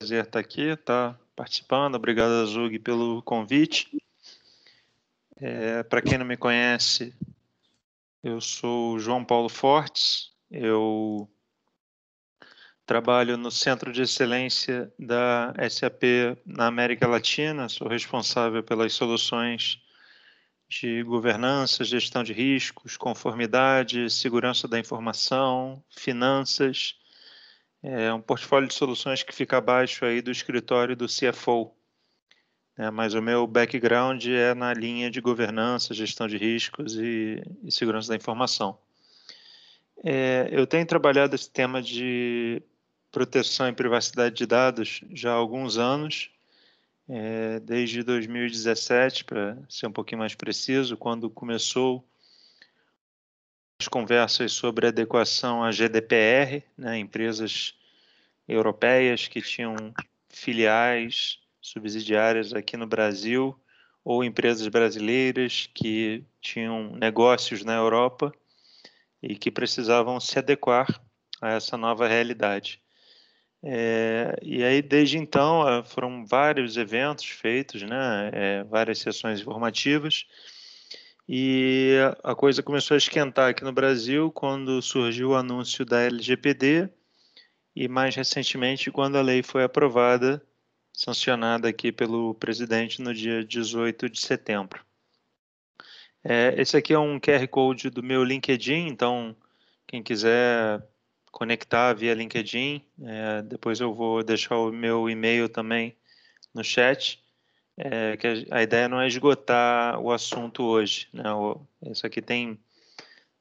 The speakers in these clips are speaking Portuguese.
prazer estar aqui, estar participando. Obrigado, Zug, pelo convite. Para quem não me conhece, eu sou João Paulo Fortes, eu trabalho no Centro de Excelência da SAP na América Latina, sou responsável pelas soluções de governança, gestão de riscos, conformidade, segurança da informação, finanças. É um portfólio de soluções que fica abaixo aí do escritório do CFO. Mas o meu background é na linha de governança, gestão de riscos e segurança da informação. Eu tenho trabalhado esse tema de proteção e privacidade de dados já há alguns anos, desde 2017, para ser um pouquinho mais preciso, quando começou as conversas sobre adequação à GDPR, empresas europeias que tinham filiais subsidiárias aqui no Brasil ou empresas brasileiras que tinham negócios na Europa e que precisavam se adequar a essa nova realidade. E aí, desde então, foram vários eventos feitos, várias sessões informativas, e a coisa começou a esquentar aqui no Brasil quando surgiu o anúncio da LGPD e, mais recentemente, quando a lei foi aprovada, sancionada aqui pelo presidente no dia 18 de setembro. Esse aqui é um QR Code do meu LinkedIn, então quem quiser conectar via LinkedIn, depois eu vou deixar o meu e-mail também no chat, que a ideia não é esgotar o assunto hoje, isso aqui tem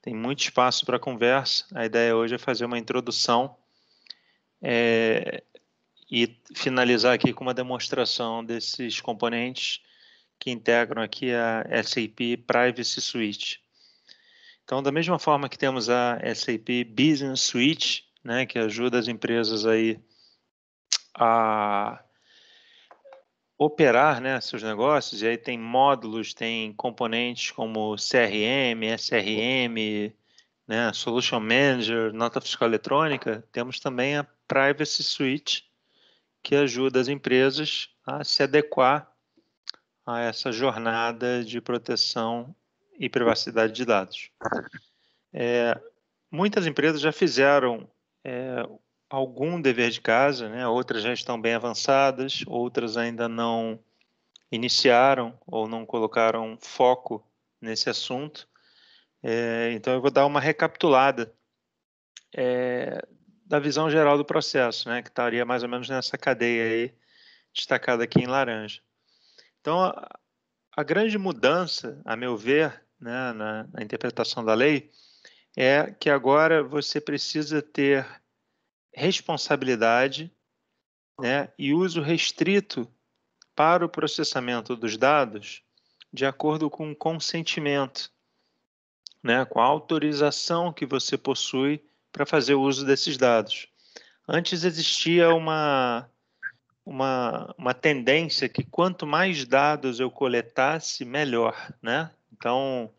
muito espaço para conversa, a ideia hoje é fazer uma introdução e finalizar aqui com uma demonstração desses componentes que integram aqui a SAP Privacy Suite. Então, da mesma forma que temos a SAP Business Suite, que ajuda as empresas aí a operar, seus negócios, e aí tem módulos, tem componentes como CRM, SRM, Solution Manager, nota fiscal eletrônica, temos também a Privacy Suite, que ajuda as empresas a se adequar a essa jornada de proteção e privacidade de dados. Muitas empresas já fizeram algum dever de casa, outras já estão bem avançadas, outras ainda não iniciaram ou não colocaram foco nesse assunto. Então, eu vou dar uma recapitulada da visão geral do processo, que estaria mais ou menos nessa cadeia aí, destacada aqui em laranja. Então, a grande mudança, a meu ver, na interpretação da lei, é que agora você precisa ter responsabilidade e uso restrito para o processamento dos dados de acordo com o consentimento, com a autorização que você possui para fazer o uso desses dados. Antes existia uma tendência que quanto mais dados eu coletasse, melhor, Então,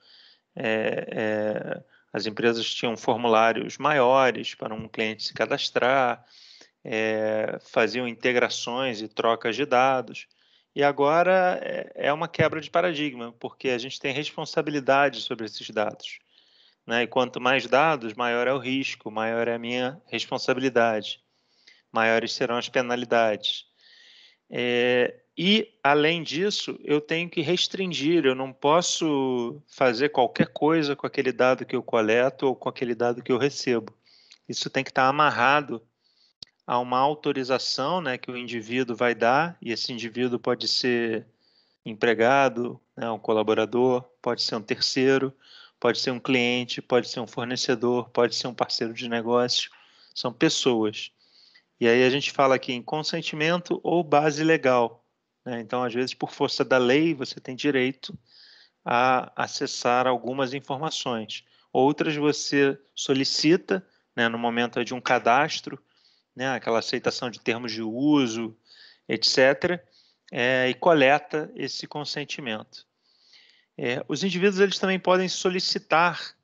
as empresas tinham formulários maiores para um cliente se cadastrar, faziam integrações e trocas de dados. E agora é uma quebra de paradigma, porque a gente tem responsabilidade sobre esses dados. E quanto mais dados, maior é o risco, maior é a minha responsabilidade, maiores serão as penalidades. E, além disso, eu tenho que restringir, eu não posso fazer qualquer coisa com aquele dado que eu coleto ou com aquele dado que eu recebo. Isso tem que estar amarrado a uma autorização que o indivíduo vai dar, e esse indivíduo pode ser empregado, um colaborador, pode ser um terceiro, pode ser um cliente, pode ser um fornecedor, pode ser um parceiro de negócio, são pessoas. E aí a gente fala aqui em consentimento ou base legal. Então, às vezes, por força da lei, você tem direito a acessar algumas informações. Outras você solicita, no momento de um cadastro, aquela aceitação de termos de uso, etc., e coleta esse consentimento. Os indivíduos eles também podem solicitar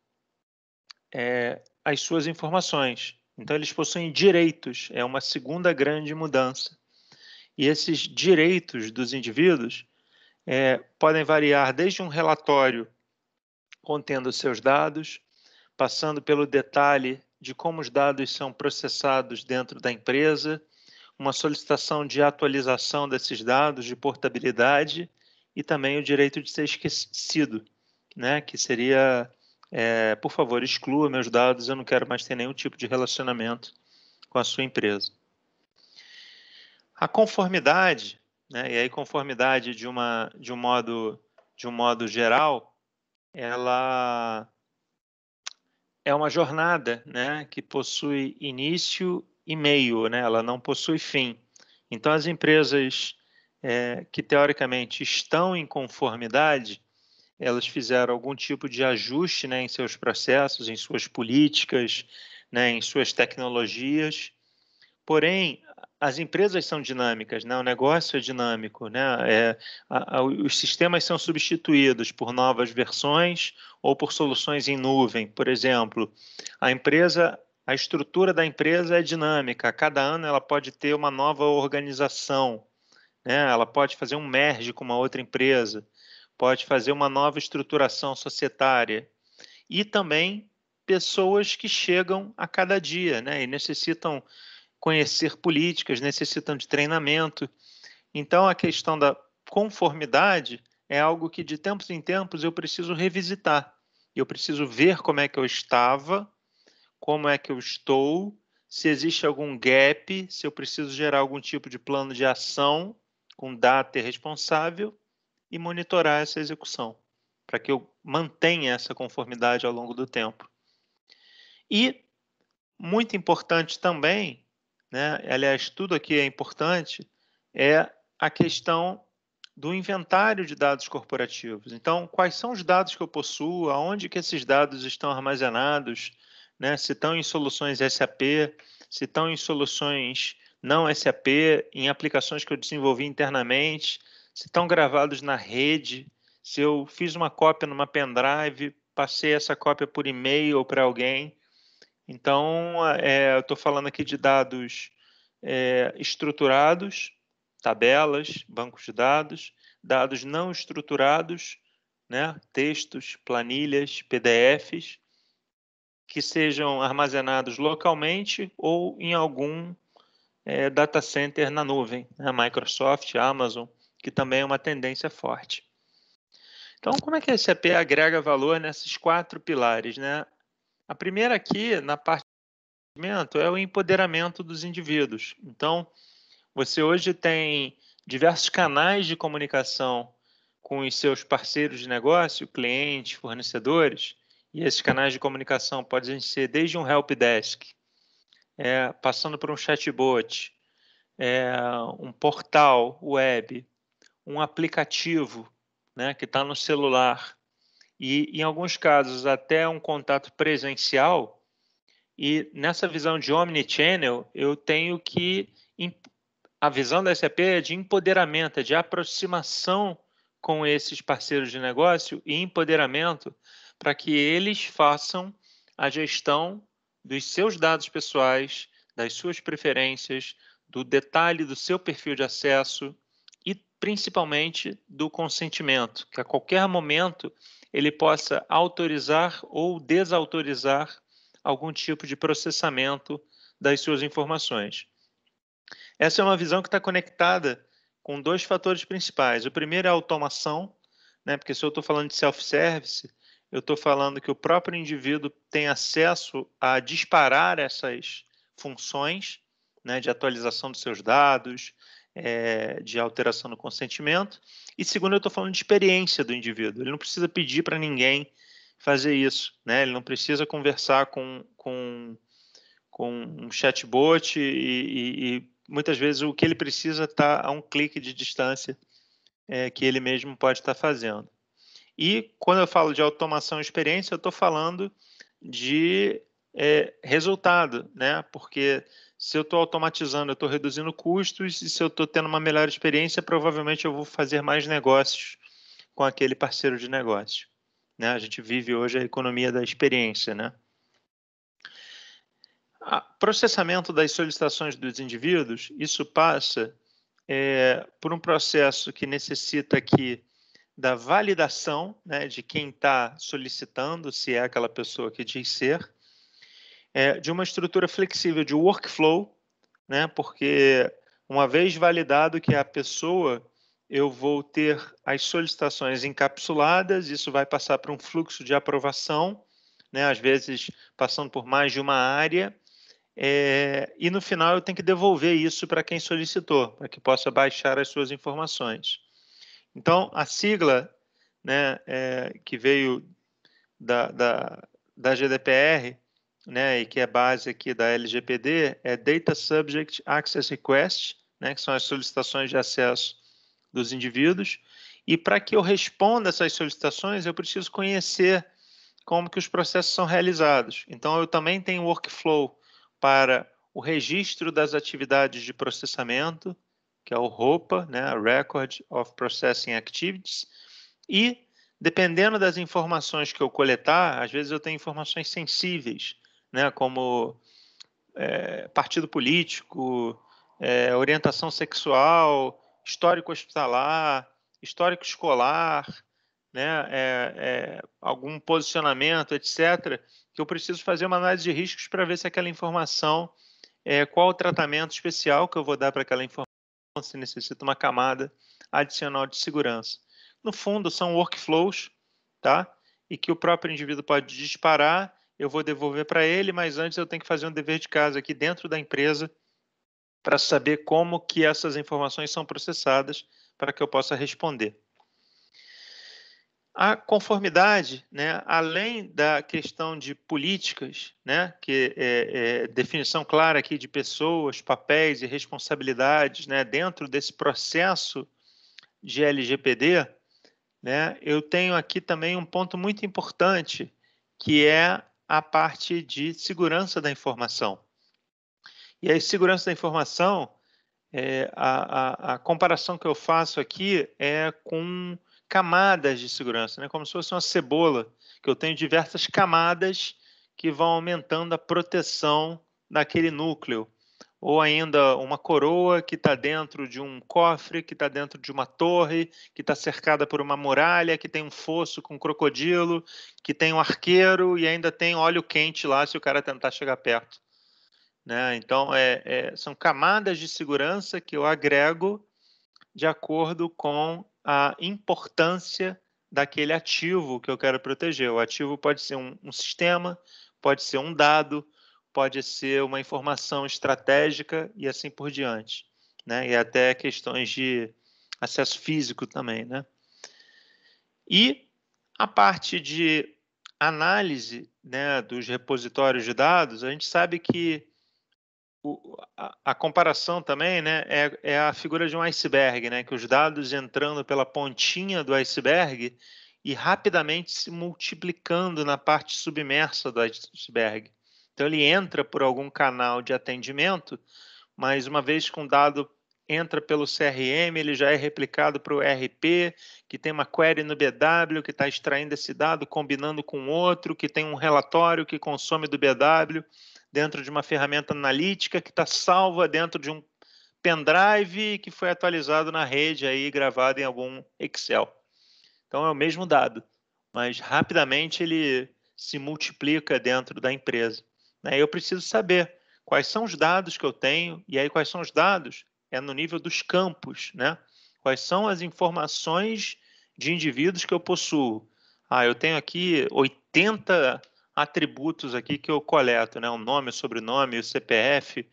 as suas informações. Então, eles possuem direitos, é uma segunda grande mudança. E esses direitos dos indivíduos podem variar desde um relatório contendo seus dados, passando pelo detalhe de como os dados são processados dentro da empresa, uma solicitação de atualização desses dados, de portabilidade, e também o direito de ser esquecido, né? Que seria, por favor, exclua meus dados, eu não quero mais ter nenhum tipo de relacionamento com a sua empresa. A conformidade, né? E aí conformidade de um modo geral, ela é uma jornada, né, que possui início e meio, né, ela não possui fim. Então, as empresas que, teoricamente, estão em conformidade, elas fizeram algum tipo de ajuste, né, em seus processos, em suas políticas, né, em suas tecnologias. Porém, as empresas são dinâmicas, né? O negócio é dinâmico, né? Os sistemas são substituídos por novas versões ou por soluções em nuvem. Por exemplo, a estrutura da empresa é dinâmica. A cada ano ela pode ter uma nova organização, né? Ela pode fazer um merge com uma outra empresa, pode fazer uma nova estruturação societária. E também pessoas que chegam a cada dia, né? E necessitam conhecer políticas, necessitam de treinamento. Então, a questão da conformidade é algo que, de tempos em tempos, eu preciso revisitar. Eu preciso ver como é que eu estava, como é que eu estou, se existe algum gap, se eu preciso gerar algum tipo de plano de ação com data responsável e monitorar essa execução, para que eu mantenha essa conformidade ao longo do tempo. E, muito importante também, né, aliás, tudo aqui é importante, é a questão do inventário de dados corporativos. Então, quais são os dados que eu possuo, aonde que esses dados estão armazenados, né, se estão em soluções SAP, se estão em soluções não SAP, em aplicações que eu desenvolvi internamente, se estão gravados na rede, se eu fiz uma cópia numa pendrive, passei essa cópia por e-mail ou para alguém. Então, eu estou falando aqui de dados estruturados, tabelas, bancos de dados, dados não estruturados, né, textos, planilhas, PDFs, que sejam armazenados localmente ou em algum data center na nuvem, né, Microsoft, Amazon, que também é uma tendência forte. Então, como é que a SAP agrega valor nesses 4 pilares, né? A primeira aqui, na parte é o empoderamento dos indivíduos. Então, você hoje tem diversos canais de comunicação com os seus parceiros de negócio, clientes, fornecedores, e esses canais de comunicação podem ser desde um helpdesk, passando por um chatbot, um portal web, um aplicativo, né, que está no celular, e, em alguns casos, até um contato presencial. E nessa visão de omnichannel, eu tenho que... A visão da SAP é de empoderamento, é de aproximação com esses parceiros de negócio e empoderamento para que eles façam a gestão dos seus dados pessoais, das suas preferências, do detalhe do seu perfil de acesso e, principalmente, do consentimento, que a qualquer momento ele possa autorizar ou desautorizar algum tipo de processamento das suas informações. Essa é uma visão que está conectada com 2 fatores principais. O primeiro é a automação, né? Porque se eu estou falando de self-service, eu estou falando que o próprio indivíduo tem acesso a disparar essas funções, né, de atualização dos seus dados, de alteração do consentimento. E segundo, eu estou falando de experiência do indivíduo. Ele não precisa pedir para ninguém fazer isso, né? Ele não precisa conversar com um chatbot e muitas vezes o que ele precisa está a um clique de distância que ele mesmo pode estar fazendo. E quando eu falo de automação e experiência, eu estou falando de resultado, né? Porque se eu estou automatizando, eu estou reduzindo custos, e se eu estou tendo uma melhor experiência, provavelmente eu vou fazer mais negócios com aquele parceiro de negócio, né? A gente vive hoje a economia da experiência, né? Processamento das solicitações dos indivíduos, isso passa por um processo que necessita aqui da validação, né, de quem está solicitando, se é aquela pessoa que diz ser, de uma estrutura flexível de workflow, né, porque uma vez validado que é a pessoa, eu vou ter as solicitações encapsuladas, isso vai passar para um fluxo de aprovação, né, às vezes passando por mais de uma área, e no final eu tenho que devolver isso para quem solicitou, para que possa baixar as suas informações. Então, a sigla, né, que veio da GDPR, né, e que é base aqui da LGPD, é Data Subject Access Request, né, que são as solicitações de acesso dos indivíduos. E para que eu responda essas solicitações, eu preciso conhecer como que os processos são realizados. Então, eu também tenho workflow para o registro das atividades de processamento, que é o ROPA, né, Record of Processing Activities, e dependendo das informações que eu coletar, às vezes eu tenho informações sensíveis, né, como partido político, orientação sexual, histórico hospitalar, histórico escolar, né, algum posicionamento, etc., que eu preciso fazer uma análise de riscos para ver se aquela informação, qual o tratamento especial que eu vou dar para aquela informação, se necessita uma camada adicional de segurança. No fundo, são workflows, tá? E que o próprio indivíduo pode disparar, eu vou devolver para ele, mas antes eu tenho que fazer um dever de casa aqui dentro da empresa para saber como que essas informações são processadas para que eu possa responder. A conformidade, né, além da questão de políticas, né, que é definição clara aqui de pessoas, papéis e responsabilidades, né, dentro desse processo de LGPD, né, eu tenho aqui também um ponto muito importante, que é a parte de segurança da informação. E a segurança da informação, a comparação que eu faço aqui é com camadas de segurança, né? Como se fosse uma cebola, que eu tenho diversas camadas que vão aumentando a proteção daquele núcleo. Ou ainda uma coroa que está dentro de um cofre, que está dentro de uma torre, que está cercada por uma muralha, que tem um fosso com um crocodilo, que tem um arqueiro e ainda tem óleo quente lá se o cara tentar chegar perto. Né? Então, são camadas de segurança que eu agrego de acordo com a importância daquele ativo que eu quero proteger. O ativo pode ser um sistema, pode ser um dado, pode ser uma informação estratégica e assim por diante. Né? E até questões de acesso físico também. Né? E a parte de análise, né, dos repositórios de dados, a gente sabe que a comparação também, né, é a figura de um iceberg, né, que os dados entrando pela pontinha do iceberg e rapidamente se multiplicando na parte submersa do iceberg. Então, ele entra por algum canal de atendimento, mas uma vez que um dado entra pelo CRM, ele já é replicado para o ERP, que tem uma query no BW, que está extraindo esse dado, combinando com outro, que tem um relatório que consome do BW, dentro de uma ferramenta analítica que está salva dentro de um pendrive que foi atualizado na rede, aí, gravado em algum Excel. Então, é o mesmo dado, mas rapidamente ele se multiplica dentro da empresa. Eu preciso saber quais são os dados que eu tenho, e aí quais são os dados? É no nível dos campos, né? Quais são as informações de indivíduos que eu possuo? Eu tenho aqui 80 atributos aqui que eu coleto, né? O nome, o sobrenome, o CPF,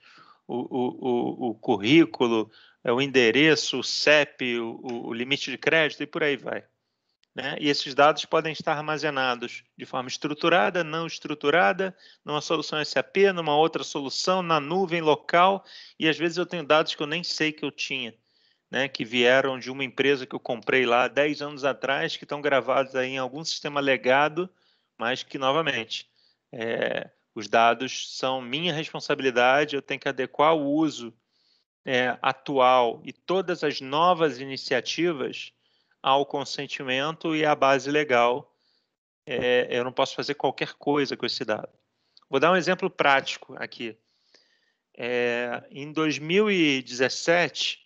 o currículo, o endereço, o CEP, o limite de crédito e por aí vai. Né? E esses dados podem estar armazenados de forma estruturada, não estruturada, numa solução SAP, numa outra solução, na nuvem local, e às vezes eu tenho dados que eu nem sei que eu tinha, né? Que vieram de uma empresa que eu comprei lá 10 anos atrás, que estão gravados aí em algum sistema legado, mas que, novamente, os dados são minha responsabilidade, eu tenho que adequar o uso atual e todas as novas iniciativas ao consentimento e à base legal. Eu não posso fazer qualquer coisa com esse dado. Vou dar um exemplo prático aqui. Em 2017,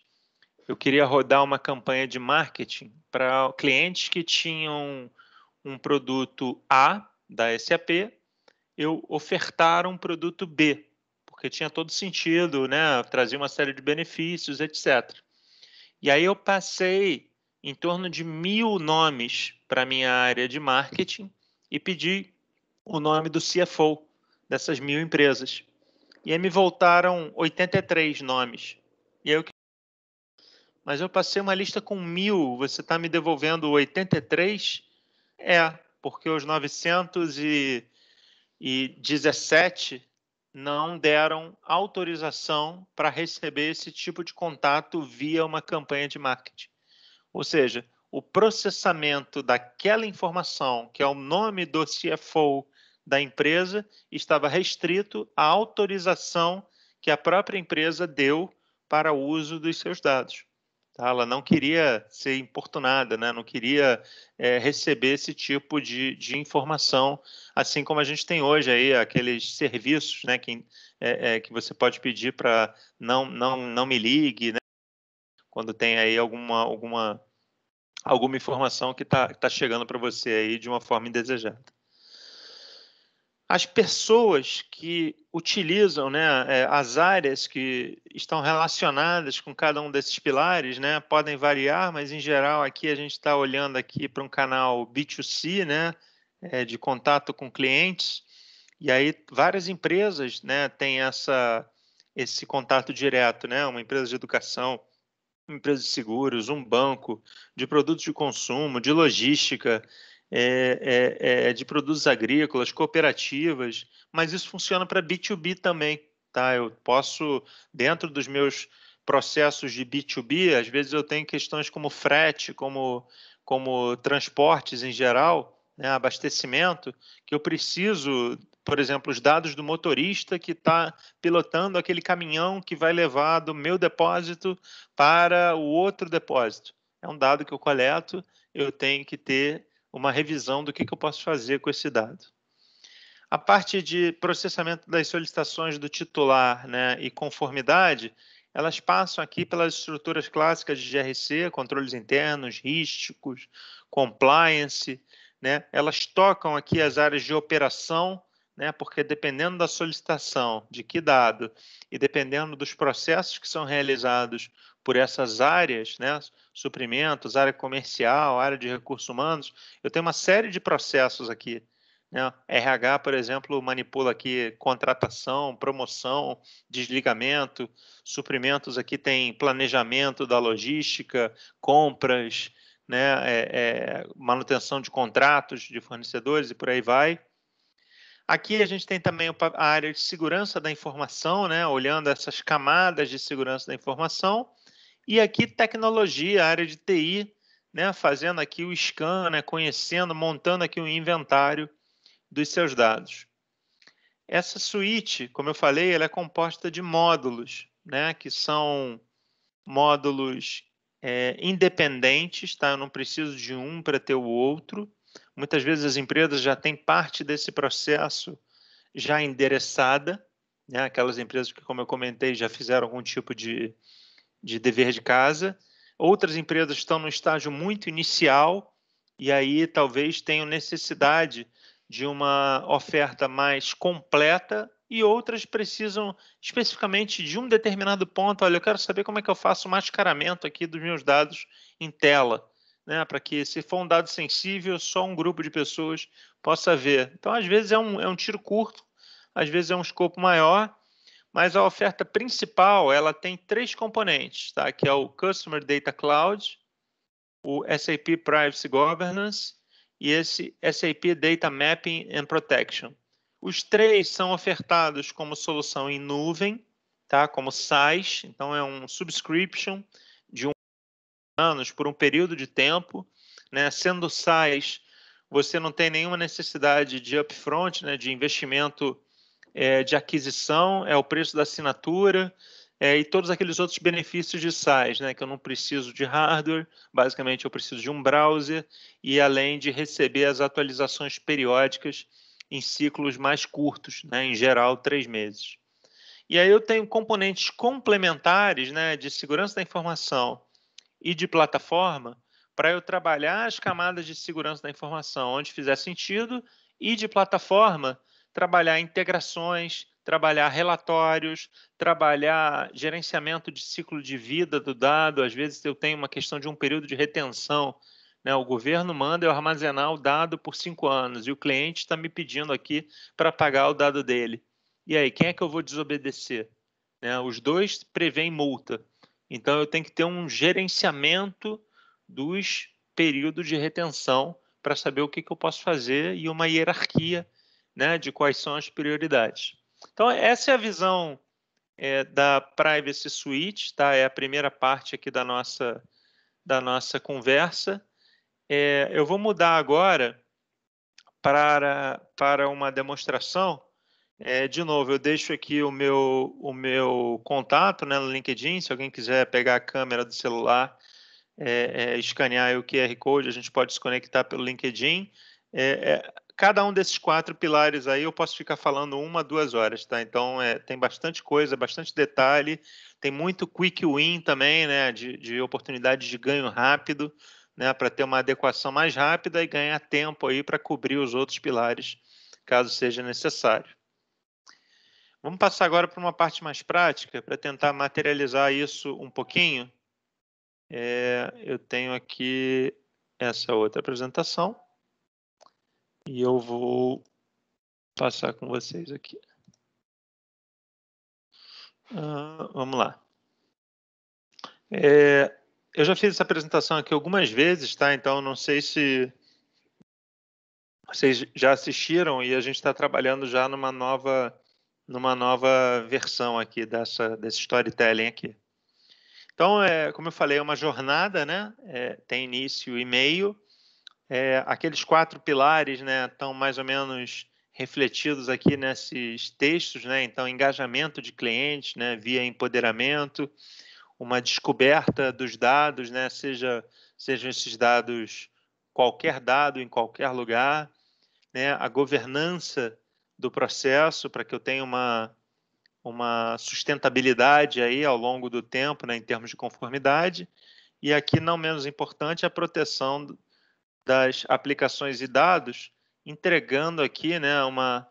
eu queria rodar uma campanha de marketing para clientes que tinham um produto A da SAP, eu ofertar um produto B, porque tinha todo sentido, né? Trazia uma série de benefícios, etc. E aí eu passei em torno de 1.000 nomes para a minha área de marketing e pedi o nome do CFO dessas 1.000 empresas. E aí me voltaram 83 nomes. E aí mas eu passei uma lista com 1.000, você está me devolvendo 83? Porque os 917 não deram autorização para receber esse tipo de contato via uma campanha de marketing. Ou seja, o processamento daquela informação, que é o nome do CFO da empresa, estava restrito à autorização que a própria empresa deu para o uso dos seus dados. Tá? Ela não queria ser importunada, né? Não queria receber esse tipo de informação, assim como a gente tem hoje aí aqueles serviços, né? Que você pode pedir para não me ligue, né? Quando tem aí alguma informação que está chegando para você aí de uma forma indesejada. As pessoas que utilizam, né, as áreas que estão relacionadas com cada um desses pilares, né, podem variar, mas em geral aqui a gente está olhando aqui para um canal B2C, né, de contato com clientes, e aí várias empresas, né, têm esse contato direto, né, uma empresa de educação, uma empresa de seguros, um banco, de produtos de consumo, de logística, de produtos agrícolas, cooperativas, mas isso funciona para B2B também, tá? Eu posso, dentro dos meus processos de B2B, às vezes eu tenho questões como frete, como transportes em geral, né, abastecimento, que eu preciso, por exemplo, os dados do motorista que está pilotando aquele caminhão que vai levar do meu depósito para o outro depósito. É um dado que eu coleto, eu tenho que ter uma revisão do que eu posso fazer com esse dado. A parte de processamento das solicitações do titular, né, e conformidade, elas passam aqui pelas estruturas clássicas de GRC, controles internos, riscos, compliance, né? Elas tocam aqui as áreas de operação, né, porque dependendo da solicitação, de que dado, e dependendo dos processos que são realizados por essas áreas, né, suprimentos, área comercial, área de recursos humanos, eu tenho uma série de processos aqui, né? RH, por exemplo, manipula aqui contratação, promoção, desligamento, suprimentos aqui tem planejamento da logística, compras, né? Manutenção de contratos de fornecedores e por aí vai. Aqui a gente tem também a área de segurança da informação, né? Olhando essas camadas de segurança da informação. E aqui tecnologia, a área de TI, né? Fazendo aqui o scan, né? Conhecendo, montando aqui um inventário dos seus dados. Essa suíte, como eu falei, ela é composta de módulos, né? Que são módulos independentes, tá? Eu não preciso de um para ter o outro. Muitas vezes as empresas já têm parte desse processo já endereçada, né? Aquelas empresas que, como eu comentei, já fizeram algum tipo de dever de casa. Outras empresas estão no estágio muito inicial e aí talvez tenham necessidade de uma oferta mais completa e outras precisam especificamente de um determinado ponto. Olha, eu quero saber como é que eu faço o mascaramento aqui dos meus dados em tela, né? Para que, se for um dado sensível, só um grupo de pessoas possa ver. Então, às vezes é um tiro curto, às vezes é um escopo maior, mas a oferta principal ela tem 3 componentes, tá? Que é o Customer Data Cloud, o SAP Privacy Governance e esse SAP Data Mapping and Protection. Os 3 são ofertados como solução em nuvem, tá? Como SaaS, então é um subscription de anos por um período de tempo, né? Sendo SaaS, você não tem nenhuma necessidade de upfront, né? De investimento de aquisição, é o preço da assinatura e todos aqueles outros benefícios de SaaS, né? Que eu não preciso de hardware, basicamente eu preciso de um browser e além de receber as atualizações periódicas em ciclos mais curtos, né? Em geral 3 meses. E aí eu tenho componentes complementares, né? De segurança da informação e de plataforma para eu trabalhar as camadas de segurança da informação onde fizer sentido e de plataforma trabalhar integrações, trabalhar relatórios, trabalhar gerenciamento de ciclo de vida do dado. Às vezes eu tenho uma questão de um período de retenção, né? O governo manda eu armazenar o dado por 5 anos e o cliente está me pedindo aqui para pagar o dado dele. E aí, quem é que eu vou desobedecer? Né? Os dois prevêem multa. Então, eu tenho que ter um gerenciamento dos períodos de retenção para saber o que eu posso fazer e uma hierarquia, né, de quais são as prioridades. Então, essa é a visão da Privacy Suite, tá? É a primeira parte aqui da nossa conversa. Eu vou mudar agora para uma demonstração. De novo, eu deixo aqui o meu contato, né, no LinkedIn. Se alguém quiser pegar a câmera do celular, escanear o QR Code, a gente pode se conectar pelo LinkedIn. Cada um desses 4 pilares aí eu posso ficar falando 1, 2 horas, tá? Então, tem bastante coisa, bastante detalhe, tem muito quick win também, né, de oportunidades de ganho rápido, né, para ter uma adequação mais rápida e ganhar tempo aí para cobrir os outros pilares, caso seja necessário. Vamos passar agora para uma parte mais prática, para tentar materializar isso um pouquinho. Eu tenho aqui essa outra apresentação e eu vou passar com vocês aqui. Vamos lá. Eu já fiz essa apresentação aqui algumas vezes, tá? Então, não sei se vocês já assistiram e a gente está trabalhando já numa nova versão aqui desse storytelling aqui. Então, como eu falei, é uma jornada, né? Tem início e meio. Aqueles 4 pilares, né, estão mais ou menos refletidos aqui nesses textos, né? Então, engajamento de clientes, né, via empoderamento, uma descoberta dos dados, né, sejam esses dados, qualquer dado em qualquer lugar, né, a governança do processo para que eu tenha uma sustentabilidade aí ao longo do tempo, né, em termos de conformidade, e aqui, não menos importante, a proteção das aplicações e dados, entregando aqui, né, uma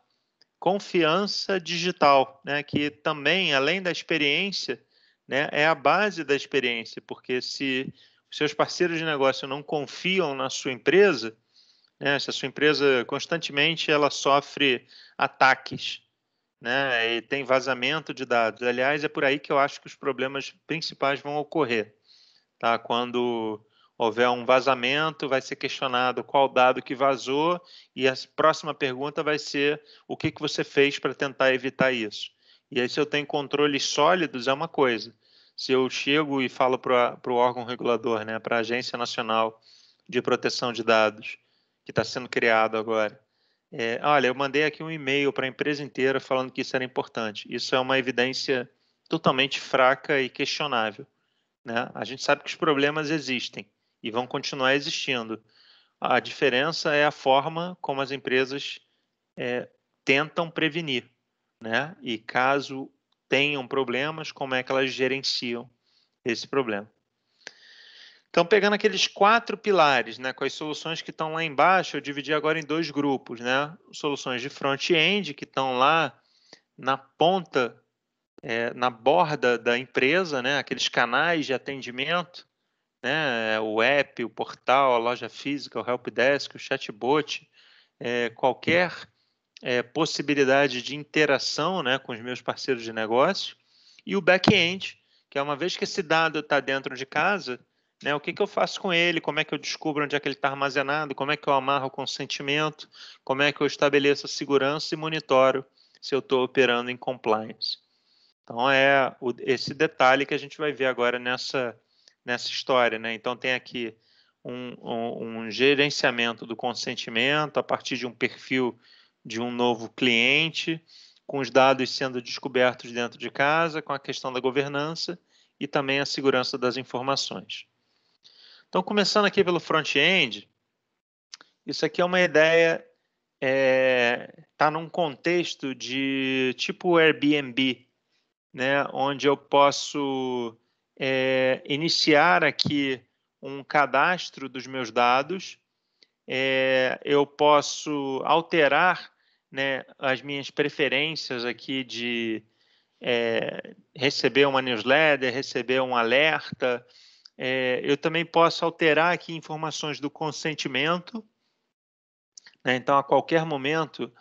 confiança digital, né, que também, além da experiência, né, é a base da experiência, porque se os seus parceiros de negócio não confiam na sua empresa, né, se a sua empresa constantemente ela sofre ataques, né, e tem vazamento de dados. Aliás, é por aí que eu acho que os problemas principais vão ocorrer, tá? Quando houver um vazamento, vai ser questionado qual dado que vazou e a próxima pergunta vai ser o que você fez para tentar evitar isso. E aí, se eu tenho controles sólidos, é uma coisa. Se eu chego e falo para o órgão regulador, né, para a Agência Nacional de Proteção de Dados, que está sendo criado agora, olha, eu mandei aqui um e-mail para a empresa inteira falando que isso era importante. Isso é uma evidência totalmente fraca e questionável, né? A gente sabe que os problemas existem e vão continuar existindo. A diferença é a forma como as empresas tentam prevenir, né? E caso tenham problemas, como é que elas gerenciam esse problema. Então, pegando aqueles 4 pilares, né, com as soluções que estão lá embaixo, eu dividi agora em 2 grupos, né? Soluções de front-end, que estão lá na ponta, na borda da empresa, né? Aqueles canais de atendimento, né? O app, o portal, a loja física, o helpdesk, o chatbot, qualquer possibilidade de interação, né, com os meus parceiros de negócio, e o back-end, que é uma vez que esse dado está dentro de casa, né, o que eu faço com ele, como é que eu descubro onde é que ele está armazenado, como é que eu amarro o consentimento, como é que eu estabeleço a segurança e monitoro se eu estou operando em compliance. Então, esse detalhe que a gente vai ver agora nessa história, né? Então, tem aqui um gerenciamento do consentimento a partir de um perfil de um novo cliente, com os dados sendo descobertos dentro de casa, com a questão da governança e também a segurança das informações. Então, começando aqui pelo front-end, isso aqui é uma ideia, está num contexto de tipo Airbnb, né, onde eu posso iniciar aqui um cadastro dos meus dados, eu posso alterar, né, as minhas preferências aqui de receber uma newsletter, receber um alerta. Eu também posso alterar aqui informações do consentimento, né? Então, a qualquer momento,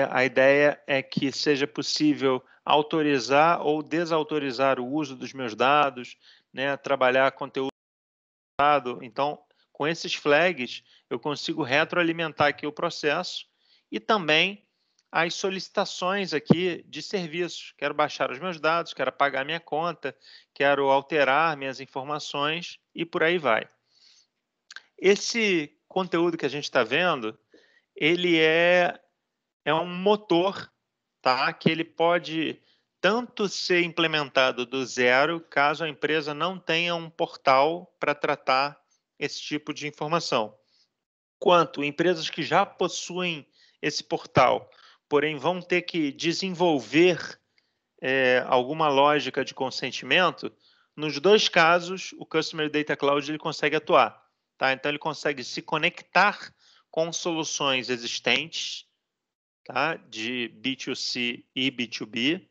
a ideia é que seja possível autorizar ou desautorizar o uso dos meus dados, né? Trabalhar conteúdo. Então, com esses flags, eu consigo retroalimentar aqui o processo e também as solicitações aqui de serviços. Quero baixar os meus dados, quero apagar minha conta, quero alterar minhas informações e por aí vai. Esse conteúdo que a gente está vendo, ele é um motor, tá? Que ele pode tanto ser implementado do zero, caso a empresa não tenha um portal para tratar esse tipo de informação, quanto empresas que já possuem esse portal, porém vão ter que desenvolver alguma lógica de consentimento. Nos dois casos, o Customer Data Cloud ele consegue atuar, tá? Então ele consegue se conectar com soluções existentes, tá? De B2C e B2B,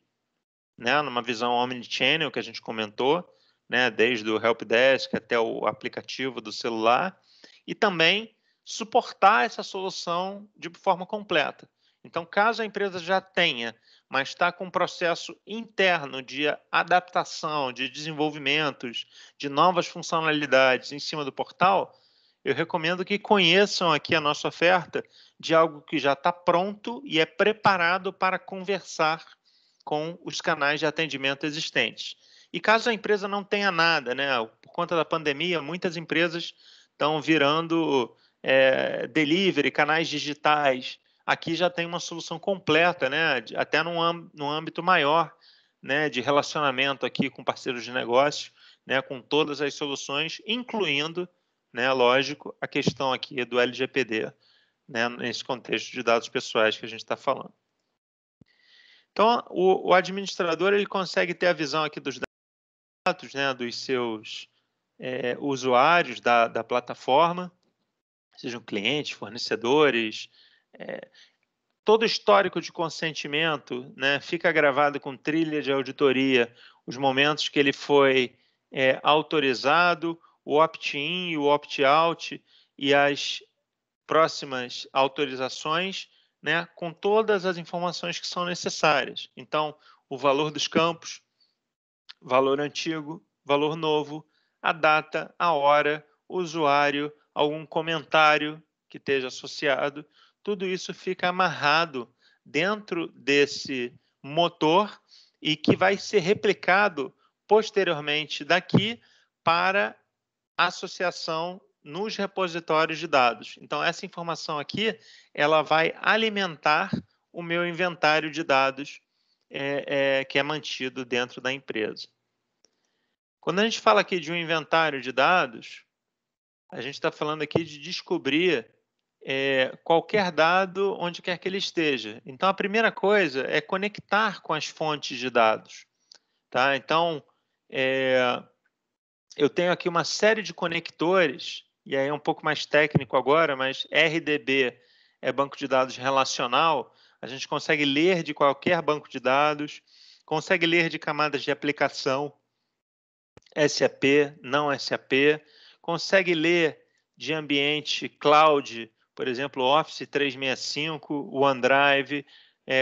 né? Numa visão omnichannel que a gente comentou, né? Desde o helpdesk até o aplicativo do celular, e também suportar essa solução de forma completa. Então, caso a empresa já tenha, mas está com um processo interno de adaptação, de desenvolvimentos, de novas funcionalidades em cima do portal, eu recomendo que conheçam aqui a nossa oferta de algo que já está pronto e é preparado para conversar com os canais de atendimento existentes. E caso a empresa não tenha nada, né, por conta da pandemia, muitas empresas estão virando delivery, canais digitais. Aqui já tem uma solução completa, né, até num âmbito maior, né, de relacionamento aqui com parceiros de negócio, né, com todas as soluções, incluindo, né, lógico, a questão aqui do LGPD, né, nesse contexto de dados pessoais que a gente está falando. Então, o administrador ele consegue ter a visão aqui dos dados, né, dos seus usuários da plataforma, sejam clientes, fornecedores, todo o histórico de consentimento, né, fica gravado com trilha de auditoria, os momentos que ele foi autorizado, o opt-in e o opt-out e as próximas autorizações, né, com todas as informações que são necessárias. Então, o valor dos campos, valor antigo, valor novo, a data, a hora, o usuário, algum comentário que esteja associado, tudo isso fica amarrado dentro desse motor e que vai ser replicado posteriormente daqui para a associação nos repositórios de dados. Então, essa informação aqui, ela vai alimentar o meu inventário de dados que é mantido dentro da empresa. Quando a gente fala aqui de um inventário de dados, a gente está falando aqui de descobrir qualquer dado onde quer que ele esteja. Então, a primeira coisa é conectar com as fontes de dados. Tá? Então, eu tenho aqui uma série de conectores, e aí é um pouco mais técnico agora, mas RDB é banco de dados relacional, a gente consegue ler de qualquer banco de dados, consegue ler de camadas de aplicação, SAP, não SAP, consegue ler de ambiente cloud, por exemplo, Office 365, OneDrive,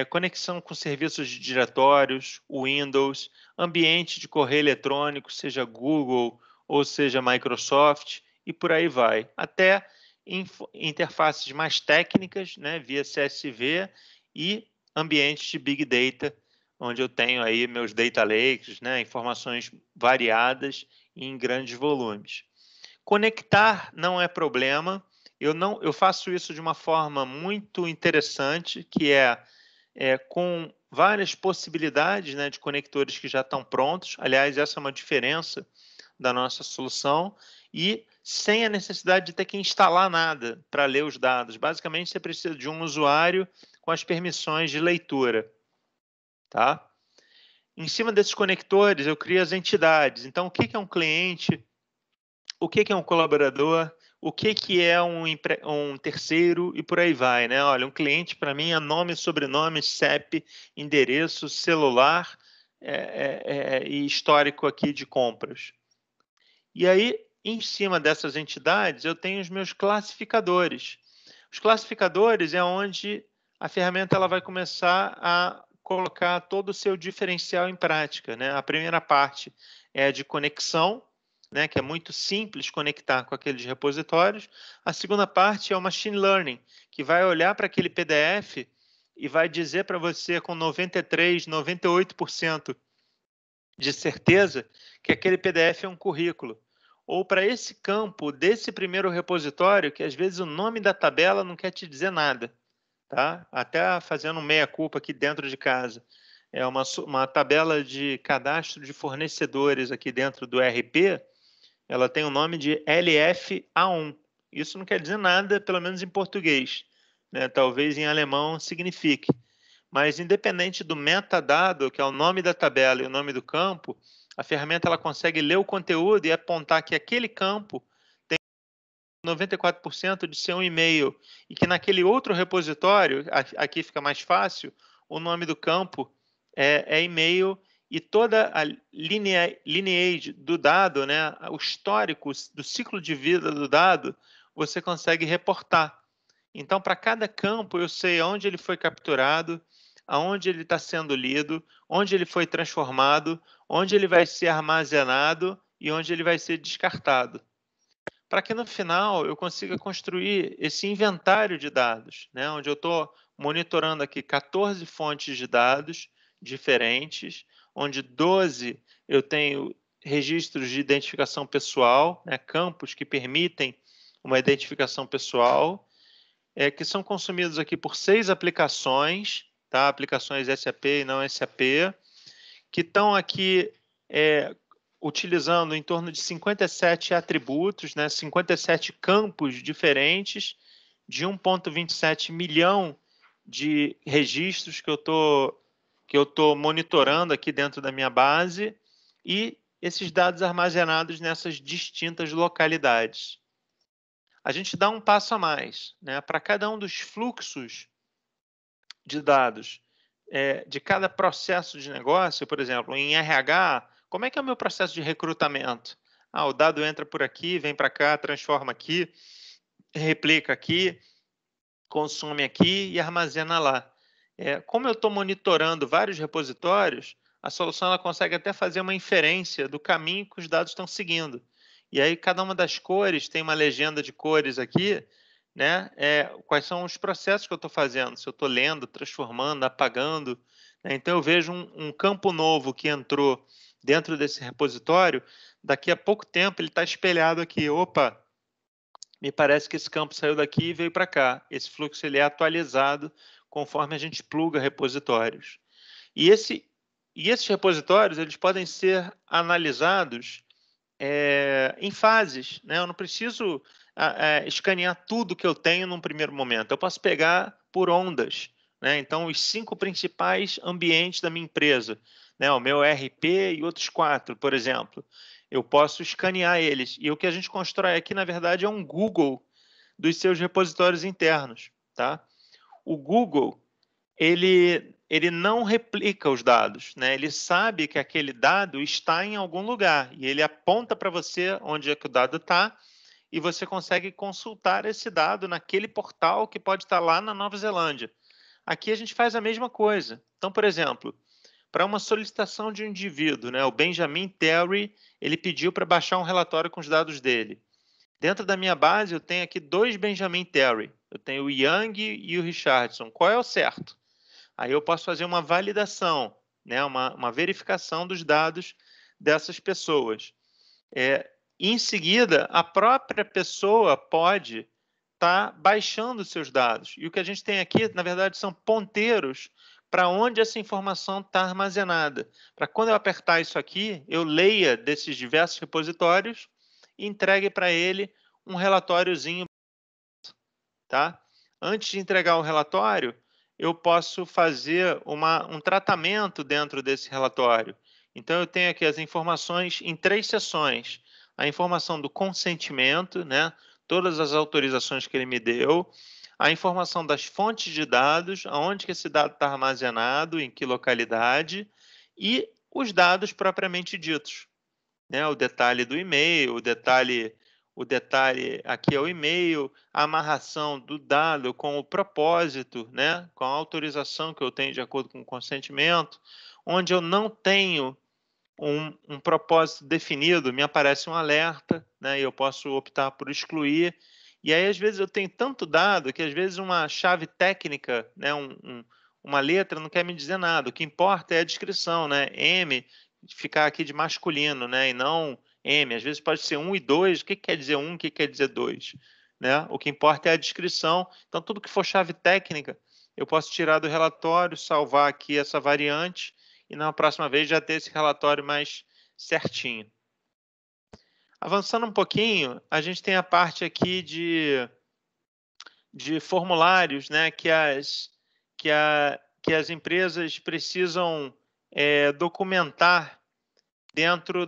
conexão com serviços de diretórios, Windows, ambiente de correio eletrônico, seja Google ou seja Microsoft, e por aí vai. Até interfaces mais técnicas, né, via CSV, e ambientes de Big Data, onde eu tenho aí meus data lakes, né, informações variadas e em grandes volumes. Conectar não é problema. Eu faço isso de uma forma muito interessante, que com várias possibilidades, né, de conectores que já estão prontos. Aliás, essa é uma diferença da nossa solução, e sem a necessidade de ter que instalar nada para ler os dados. Basicamente, você precisa de um usuário com as permissões de leitura. Tá? Em cima desses conectores, eu crio as entidades. Então, o que é um cliente? O que é um colaborador? O que é um terceiro? E por aí vai, né? Olha, um cliente, para mim, é nome, sobrenome, CEP, endereço, celular e histórico aqui de compras. E aí, em cima dessas entidades, eu tenho os meus classificadores. Os classificadores é onde a ferramenta ela vai começar a colocar todo o seu diferencial em prática, né? A primeira parte é a de conexão, né, que é muito simples conectar com aqueles repositórios. A segunda parte é o machine learning, que vai olhar para aquele PDF e vai dizer para você com 93, 98% de certeza que aquele PDF é um currículo. Ou para esse campo desse primeiro repositório, que às vezes o nome da tabela não quer te dizer nada, tá? Até fazendo um meia-culpa aqui dentro de casa. É uma tabela de cadastro de fornecedores aqui dentro do ERP, ela tem o nome de LFA1. Isso não quer dizer nada, pelo menos em português, né? Talvez em alemão signifique. Mas independente do metadado, que é o nome da tabela e o nome do campo, a ferramenta ela consegue ler o conteúdo e apontar que aquele campo tem 94% de ser um e-mail e que naquele outro repositório, aqui fica mais fácil, o nome do campo é e-mail e toda a lineage do dado, né, o histórico do ciclo de vida do dado, você consegue reportar. Então, para cada campo, eu sei onde ele foi capturado, aonde ele está sendo lido, onde ele foi transformado, onde ele vai ser armazenado e onde ele vai ser descartado. Para que no final eu consiga construir esse inventário de dados, né? Onde eu estou monitorando aqui 14 fontes de dados diferentes, onde 12 eu tenho registros de identificação pessoal, né? Campos que permitem uma identificação pessoal, que são consumidos aqui por 6 aplicações, tá? Aplicações SAP e não SAP, que estão aqui utilizando em torno de 57 atributos, né? 57 campos diferentes, de 1,27 milhão de registros que eu tô monitorando aqui dentro da minha base, e esses dados armazenados nessas distintas localidades. A gente dá um passo a mais, né? Para cada um dos fluxos de dados de cada processo de negócio, por exemplo, em RH, como é que é o meu processo de recrutamento? O dado entra por aqui, vem para cá, transforma aqui, replica aqui, consome aqui e armazena lá. Como eu estou monitorando vários repositórios, a solução ela consegue até fazer uma inferência do caminho que os dados estão seguindo. E aí, cada uma das cores tem uma legenda de cores aqui, né? Quais são os processos que eu estou fazendo, se eu estou lendo, transformando, apagando. Né? Então, eu vejo um campo novo que entrou dentro desse repositório, daqui a pouco tempo ele está espelhado aqui. Opa, me parece que esse campo saiu daqui e veio para cá. Esse fluxo ele é atualizado conforme a gente pluga repositórios. E esses repositórios eles podem ser analisados em fases, né? Eu não preciso escanear tudo que eu tenho num primeiro momento. Eu posso pegar por ondas, né? Então, os 5 principais ambientes da minha empresa, né? O meu ERP e outros 4, por exemplo. Eu posso escanear eles. E o que a gente constrói aqui, na verdade, é um Google dos seus repositórios internos, tá? O Google, ele não replica os dados, né? Ele sabe que aquele dado está em algum lugar e ele aponta para você onde é que o dado está e você consegue consultar esse dado naquele portal que pode estar lá na Nova Zelândia. Aqui a gente faz a mesma coisa. Então, por exemplo, para uma solicitação de um indivíduo, né? O Benjamin Terry, ele pediu para baixar um relatório com os dados dele. Dentro da minha base, eu tenho aqui 2 Benjamin Terry. Eu tenho o Young e o Richardson. Qual é o certo? Aí eu posso fazer uma validação, né? uma verificação dos dados dessas pessoas. Em seguida, a própria pessoa pode estar baixando os seus dados. E o que a gente tem aqui, na verdade, são ponteiros para onde essa informação está armazenada. Para quando eu apertar isso aqui, eu leia desses diversos repositórios e entregue para ele um relatóriozinho. Tá? Antes de entregar o relatório, eu posso fazer um tratamento dentro desse relatório. Então, eu tenho aqui as informações em 3 seções. A informação do consentimento, né? Todas as autorizações que ele me deu, a informação das fontes de dados, aonde que esse dado está armazenado, em que localidade, e os dados propriamente ditos, né? O detalhe do e-mail, o detalhe aqui é o e-mail, a amarração do dado com o propósito, né? Com a autorização que eu tenho de acordo com o consentimento, onde eu não tenho um propósito definido, me aparece um alerta, né? E eu posso optar por excluir. E aí, às vezes, eu tenho tanto dado que, às vezes, uma chave técnica, né? Uma letra não quer me dizer nada. O que importa é a descrição, né? M, ficar aqui de masculino, né? E não M. Às vezes pode ser 1 e 2. O que quer dizer 1? O que quer dizer 2? Né? O que importa é a descrição. Então, tudo que for chave técnica, eu posso tirar do relatório, salvar aqui essa variante e na próxima vez já ter esse relatório mais certinho. Avançando um pouquinho, a gente tem a parte aqui de formulários, né, que as empresas precisam documentar dentro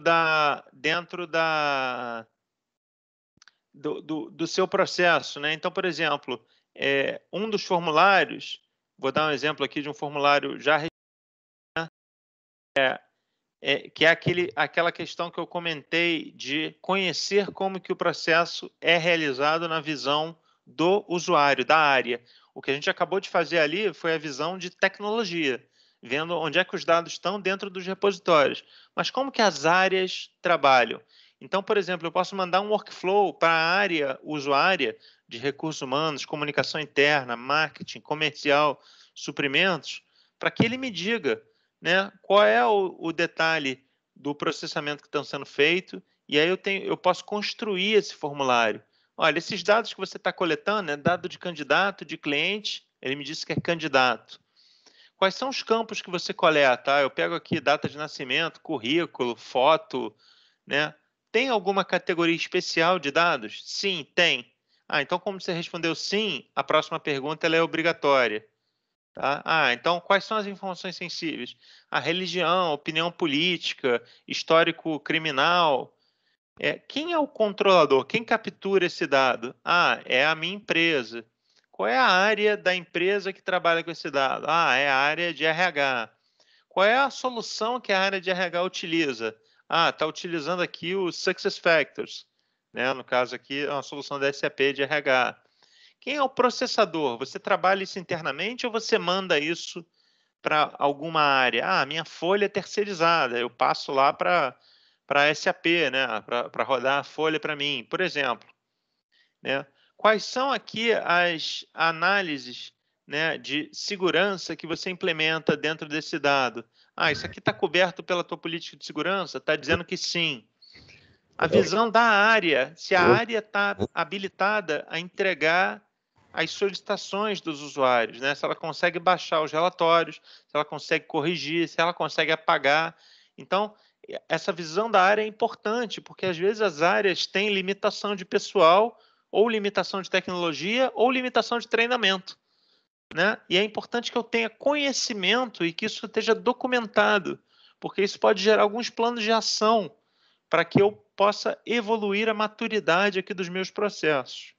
do seu processo, né? Então, por exemplo, um dos formulários, vou dar um exemplo aqui de um formulário já que é aquela questão que eu comentei de conhecer como que o processo é realizado na visão do usuário, da área. O que a gente acabou de fazer ali foi a visão de tecnologia, vendo onde é que os dados estão dentro dos repositórios. Mas como que as áreas trabalham? Então, por exemplo, eu posso mandar um workflow para a área usuária de recursos humanos, comunicação interna, marketing, comercial, suprimentos, para que ele me diga, né, qual é o detalhe do processamento que estão sendo feito, e aí eu posso construir esse formulário. Olha, esses dados que você está coletando é dado de candidato, de cliente, ele me disse que é candidato. Quais são os campos que você coleta? Eu pego aqui data de nascimento, currículo, foto, né? Tem alguma categoria especial de dados? Sim, tem. Então como você respondeu sim, a próxima pergunta ela é obrigatória. Tá? Então quais são as informações sensíveis? A religião, opinião política, histórico criminal. Quem é o controlador? Quem captura esse dado? É a minha empresa. Qual é a área da empresa que trabalha com esse dado? É a área de RH. Qual é a solução que a área de RH utiliza? Está utilizando aqui o Success Factors, né? No caso aqui, é uma solução da SAP de RH. Quem é o processador? Você trabalha isso internamente ou você manda isso para alguma área? Minha folha é terceirizada, eu passo lá para a SAP, né? Para rodar a folha para mim, por exemplo. Né? Quais são aqui as análises, né, de segurança que você implementa dentro desse dado? Isso aqui está coberto pela tua política de segurança? Está dizendo que sim. A visão da área, se a área está habilitada a entregar as solicitações dos usuários, né? Se ela consegue baixar os relatórios, se ela consegue corrigir, se ela consegue apagar. Então, essa visão da área é importante, porque às vezes as áreas têm limitação de pessoal, ou limitação de tecnologia, ou limitação de treinamento, né? E é importante que eu tenha conhecimento e que isso esteja documentado, porque isso pode gerar alguns planos de ação para que eu possa evoluir a maturidade aqui dos meus processos.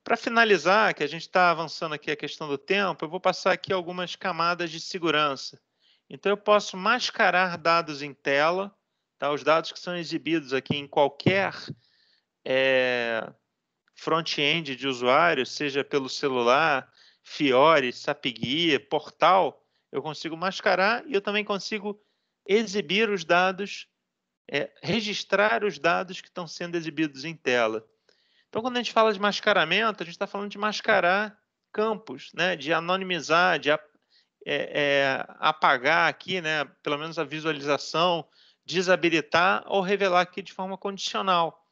Para finalizar, que a gente está avançando aqui a questão do tempo, eu vou passar aqui algumas camadas de segurança. Então, eu posso mascarar dados em tela, tá? Os dados que são exibidos aqui em qualquer front-end de usuário, seja pelo celular, Fiori, SAPGUIA, portal, eu consigo mascarar e eu também consigo exibir os dados, registrar os dados que estão sendo exibidos em tela. Então, quando a gente fala de mascaramento, a gente está falando de mascarar campos, né? De anonimizar, de apagar aqui, né? Pelo menos a visualização, desabilitar ou revelar aqui de forma condicional.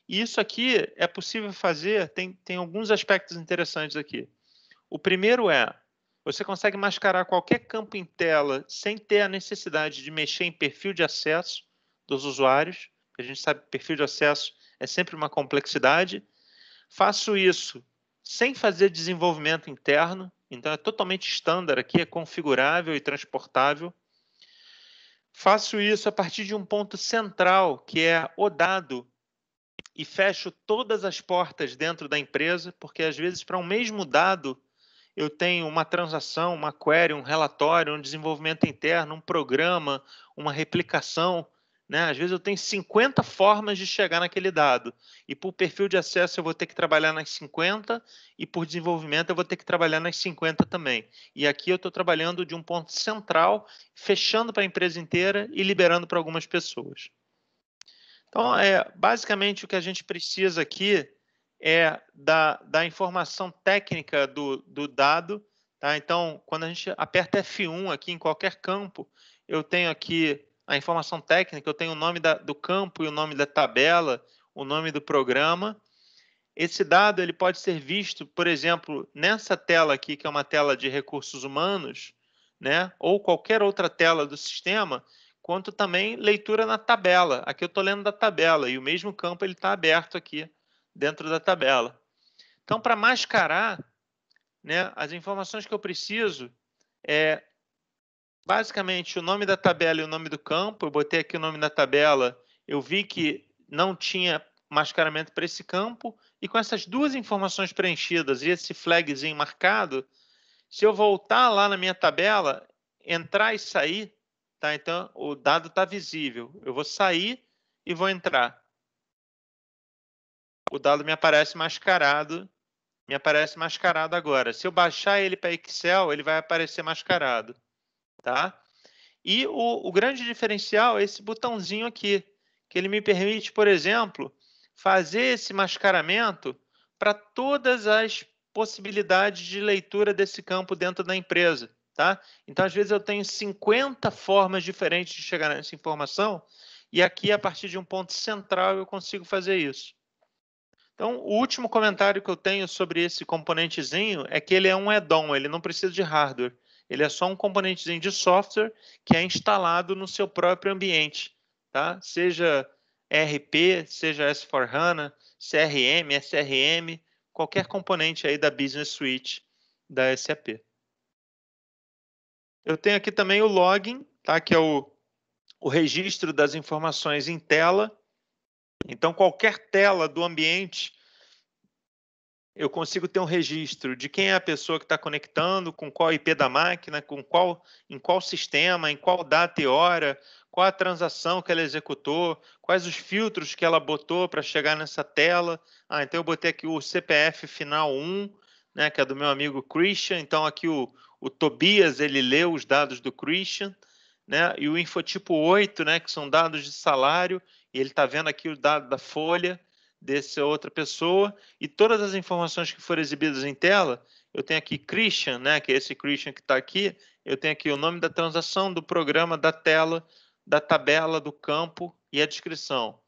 E isso aqui é possível fazer, tem alguns aspectos interessantes aqui. O primeiro você consegue mascarar qualquer campo em tela sem ter a necessidade de mexer em perfil de acesso dos usuários. A gente sabe que perfil de acesso é sempre uma complexidade. Faço isso sem fazer desenvolvimento interno. Então, é totalmente standard aqui, é configurável e transportável. Faço isso a partir de um ponto central, que é o dado, e fecho todas as portas dentro da empresa, porque às vezes para um mesmo dado eu tenho uma transação, uma query, um relatório, um desenvolvimento interno, um programa, uma replicação, né? Às vezes eu tenho 50 formas de chegar naquele dado, e por perfil de acesso eu vou ter que trabalhar nas 50, e por desenvolvimento eu vou ter que trabalhar nas 50 também. E aqui eu estou trabalhando de um ponto central, fechando para a empresa inteira e liberando para algumas pessoas. Então, basicamente o que a gente precisa aqui é da informação técnica do dado. Tá? Então, quando a gente aperta F1 aqui em qualquer campo, eu tenho aqui a informação técnica, eu tenho o nome do campo e o nome da tabela, o nome do programa. Esse dado ele pode ser visto, por exemplo, nessa tela aqui, que é uma tela de recursos humanos, né? Ou qualquer outra tela do sistema, quanto também leitura na tabela. Aqui eu estou lendo da tabela e o mesmo campo está aberto aqui dentro da tabela. Então, para mascarar, né, as informações que eu preciso é basicamente o nome da tabela e o nome do campo. Eu botei aqui o nome da tabela, eu vi que não tinha mascaramento para esse campo, e com essas duas informações preenchidas e esse flagzinho marcado, se eu voltar lá na minha tabela, entrar e sair, tá? Então o dado está visível. Eu vou sair e vou entrar. O dado me aparece mascarado agora. Se eu baixar ele para Excel, ele vai aparecer mascarado, tá? E o grande diferencial é esse botãozinho aqui, que ele me permite, por exemplo, fazer esse mascaramento para todas as possibilidades de leitura desse campo dentro da empresa. Tá? Então, às vezes, eu tenho 50 formas diferentes de chegar nessa informação, e aqui, a partir de um ponto central, eu consigo fazer isso. Então, o último comentário que eu tenho sobre esse componentezinho é que ele é um add-on, ele não precisa de hardware. Ele é só um componentezinho de software que é instalado no seu próprio ambiente, tá? Seja ERP, seja S/4HANA, CRM, SRM, qualquer componente aí da Business Suite da SAP. Eu tenho aqui também o login, tá? Que é o registro das informações em tela. Então, qualquer tela do ambiente, eu consigo ter um registro de quem é a pessoa que está conectando, com qual IP da máquina, em qual sistema, em qual data e hora, qual a transação que ela executou, quais os filtros que ela botou para chegar nessa tela. Então eu botei aqui o CPF final 1, né, que é do meu amigo Christian. Então aqui o Tobias, ele leu os dados do Christian, né, e o infotipo 8, né, que são dados de salário, e ele está vendo aqui o dado da folha dessa outra pessoa, e todas as informações que foram exibidas em tela, eu tenho aqui Christian, né, que é esse Christian que está aqui, eu tenho aqui o nome da transação, do programa, da tela, da tabela, do campo e a descrição.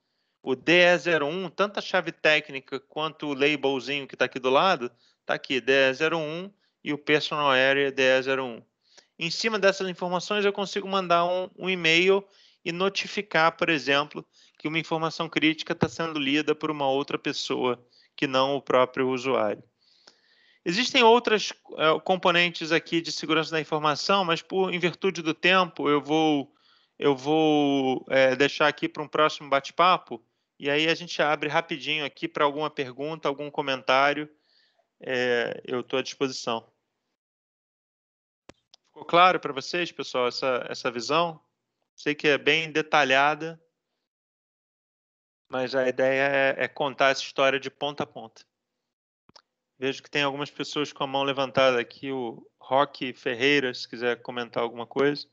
O DE01, tanto a chave técnica quanto o labelzinho que está aqui do lado, está aqui, DE01 e o Personal Area DE01. Em cima dessas informações, eu consigo mandar um e-mail e notificar, por exemplo, que uma informação crítica está sendo lida por uma outra pessoa que não o próprio usuário. Existem outras componentes aqui de segurança da informação, mas em virtude do tempo eu vou deixar aqui para um próximo bate-papo, e aí a gente abre rapidinho aqui para alguma pergunta, algum comentário. Eu estou à disposição. Ficou claro para vocês, pessoal, essa visão? Sei que é bem detalhada, mas a ideia é contar essa história de ponta a ponta. Vejo que tem algumas pessoas com a mão levantada aqui. O Roque Ferreira, se quiser comentar alguma coisa.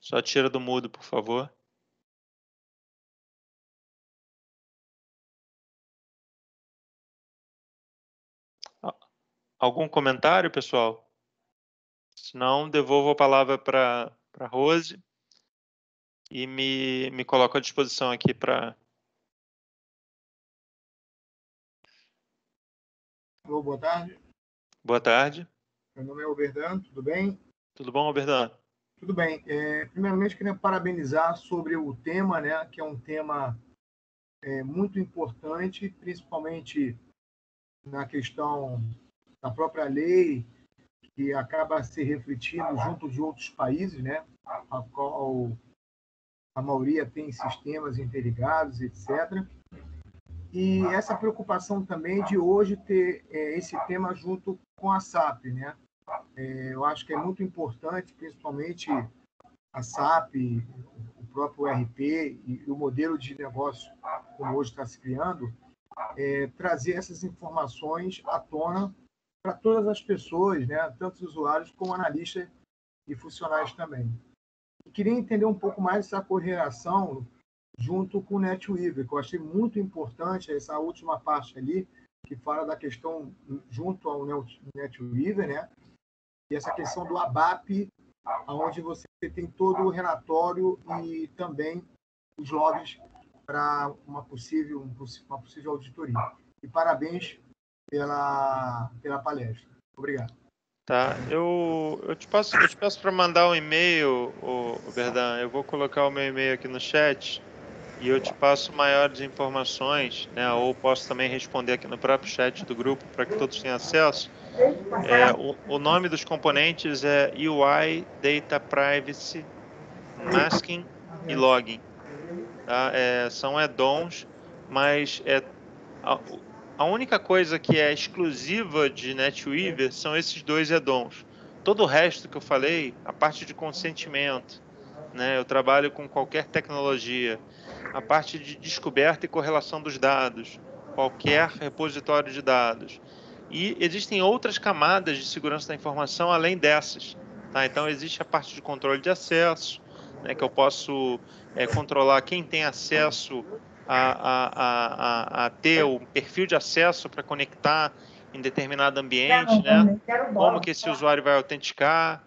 Só tira do mudo, por favor. Algum comentário, pessoal? Se não, devolvo a palavra para a Rose e me coloco à disposição aqui para... Alô, boa tarde. Boa tarde. Meu nome é Oberdan, tudo bem? Tudo bom, Oberdan? Tudo bem. Primeiramente, queria parabenizar sobre o tema, né, que é um tema muito importante, principalmente na questão da própria lei, que acaba se refletindo junto de outros países, né? A qual a maioria tem sistemas interligados, etc. E essa preocupação também de hoje ter esse tema junto com a SAP, né? Eu acho que é muito importante, principalmente a SAP, o próprio ERP e o modelo de negócio como hoje está se criando, trazer essas informações à tona para todas as pessoas, né? Tanto os usuários como analistas e funcionários também. E queria entender um pouco mais essa correlação junto com o NetWeaver, que eu achei muito importante essa última parte ali, que fala da questão junto ao NetWeaver, né? E essa questão do ABAP, onde você tem todo o relatório e também os logs para uma possível auditoria. E parabéns pela palestra. Obrigado. Tá, eu te peço para mandar um e-mail, o Berdan. Eu vou colocar o meu e-mail aqui no chat e eu te passo maiores informações, né? Ou posso também responder aqui no próprio chat do grupo para que todos tenham acesso. O nome dos componentes é UI, Data Privacy, Masking e Logging. Tá? São add-ons, mas a única coisa que é exclusiva de NetWeaver são esses dois add-ons. Todo o resto que eu falei, a parte de consentimento, né? Eu trabalho com qualquer tecnologia, a parte de descoberta e correlação dos dados, qualquer repositório de dados. E existem outras camadas de segurança da informação além dessas. Tá? Então, existe a parte de controle de acesso, né, que eu posso controlar quem tem acesso a ter um perfil de acesso para conectar em determinado ambiente, né? Como que esse usuário vai autenticar.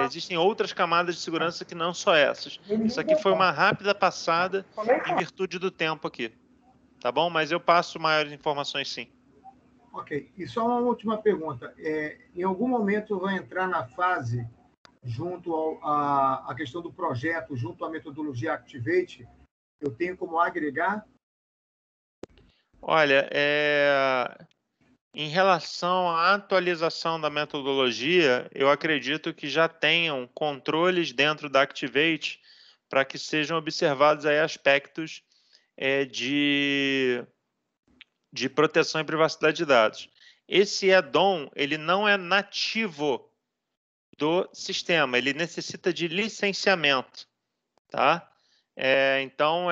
Existem outras camadas de segurança que não só essas. Isso aqui foi uma rápida passada em virtude do tempo aqui. Tá bom? Mas eu passo maiores informações sim. Ok. E só uma última pergunta. Em algum momento vai entrar na fase, junto à questão do projeto, junto à metodologia Activate, eu tenho como agregar? Olha, em relação à atualização da metodologia, eu acredito que já tenham controles dentro da Activate para que sejam observados aí aspectos de proteção e privacidade de dados. Esse add-on, ele não é nativo do sistema, ele necessita de licenciamento, tá? Então,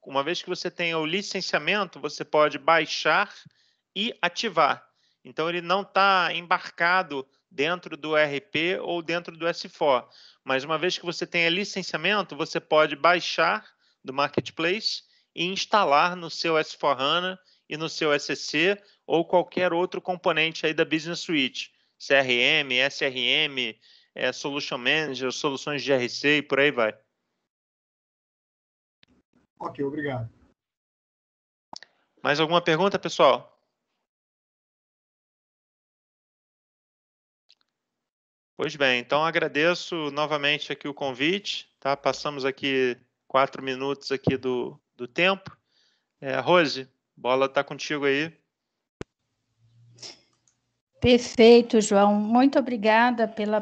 uma vez que você tenha o licenciamento, você pode baixar e ativar. Então, ele não está embarcado dentro do ERP ou dentro do S4. Mas, uma vez que você tenha licenciamento, você pode baixar do Marketplace e instalar no seu S4HANA e no seu SCC ou qualquer outro componente aí da Business Suite, CRM, SRM, Solution Manager, soluções de GRC e por aí vai. Ok, obrigado. Mais alguma pergunta, pessoal? Pois bem, então agradeço novamente aqui o convite, tá? Passamos aqui 4 minutos aqui do tempo. Rose, bola está contigo aí. Perfeito, João. Muito obrigada pela